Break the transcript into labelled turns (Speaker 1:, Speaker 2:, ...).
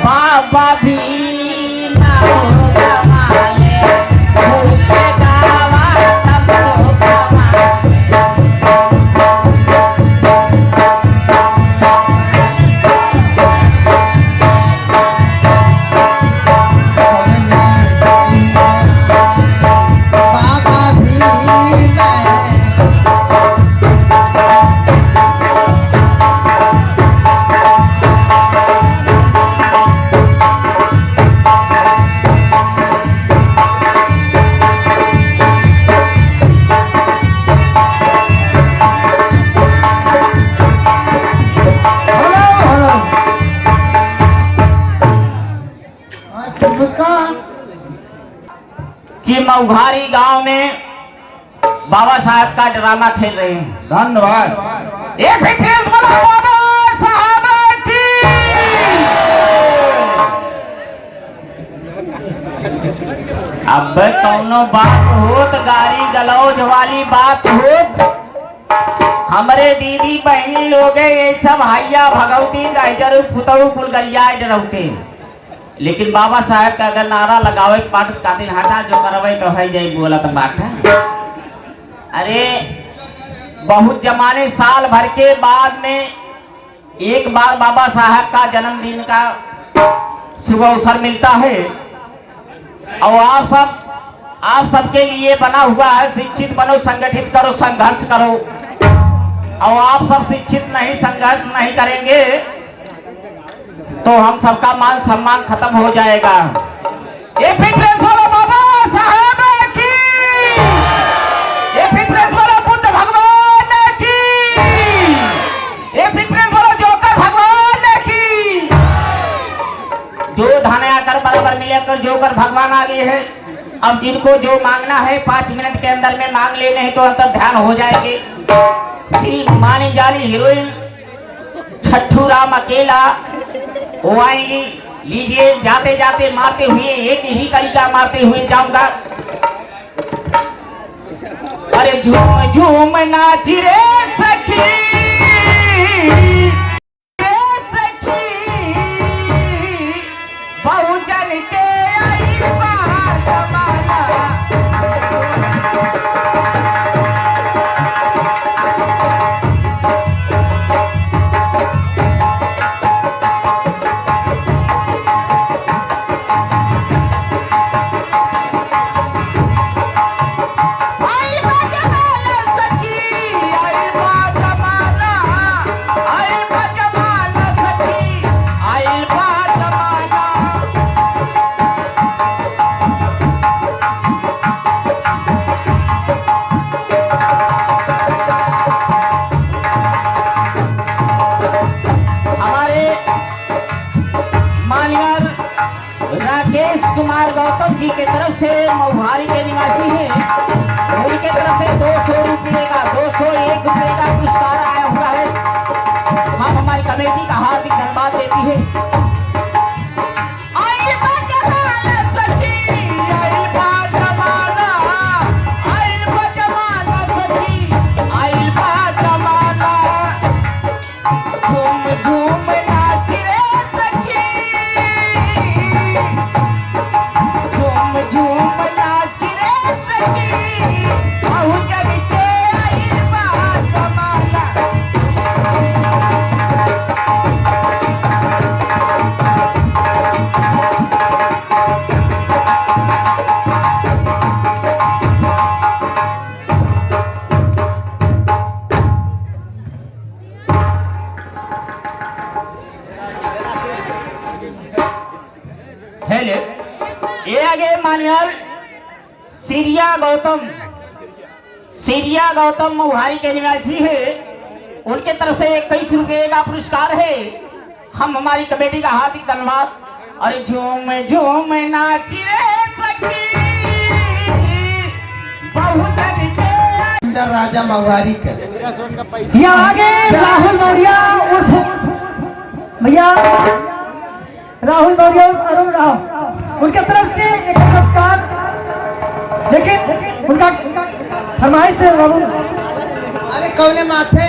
Speaker 1: बाबा भी ना होगा माले भूखे गावा तब होगा माले। कि मऊघारी गांव में बाबा साहब का ड्रामा खेल रहे हैं।
Speaker 2: धन्यवाद।
Speaker 1: एक भी खेल बोला बाबा साहब की। अब कौनो बात होत गारी गलौज वाली बात होत हमरे दीदी बहनी लोग ये सब हैया भगवती गहजर पुतऊ कुलगरिया डरौते। लेकिन बाबा साहब का अगर नारा लगावे पाठ कातिल हटा जो करवे तो है जाई बोला तो बात है। अरे बहुत जमाने साल भर के बाद में एक बार बाबा साहब का जन्मदिन का शुभ अवसर मिलता है और आप सबके लिए बना हुआ है शिक्षित बनो, संगठित करो, संघर्ष करो। और आप सब शिक्षित नहीं, संघर्ष नहीं करेंगे तो हम सबका मान सम्मान खत्म हो जाएगा। ये फिटनेस वाला बाबा साहब की, ये फिटनेस वाला बुद्ध भगवान की, ये फिटनेस वाला जोकर भगवान की। जो धाने आकर बराबर मिलकर जोकर भगवान आ गए हैं। अब जिनको जो मांगना है 5 मिनट के अंदर में मांग ले, नहीं तो अंतर ध्यान हो जाएंगे। श्री मानी जाली हीरोइन छठू राम अकेला वो आएंगी। लीजिए, जाते जाते मारते हुए एक ही तरीका मारते हुए जाऊंगा। अरे झूम झूम नाच रे सखी, सखी बहुजन के आई बार जमाना। राकेश कुमार गौतम जी के तरफ से मऊघारी के निवासी हैं, उनके तरफ से 200 रुपये का 201 रुपये का पुरस्कार आया हुआ है। हम हमारी कमेटी का हार्दिक धन्यवाद देती है। हेलो, ये आगे मान्यवर सिरिया गौतम मऊघारी के निवासी है। उनके तरफ से 21 रुपये का पुरस्कार है। हम हमारी कमेटी का हार्दिक धन्यवाद। अरे झूम झूम नाच रे सखी बहुजन के
Speaker 2: राजा मऊघारी के।
Speaker 3: यहाँ आगे राहुल मौर्य उर्फ भैया राहुल मौर्य अरुण राव, उनके तरफ से एक पुरस्कार। लेकिन उनका फरमाइश है बाबू।
Speaker 2: अरे कौने माथे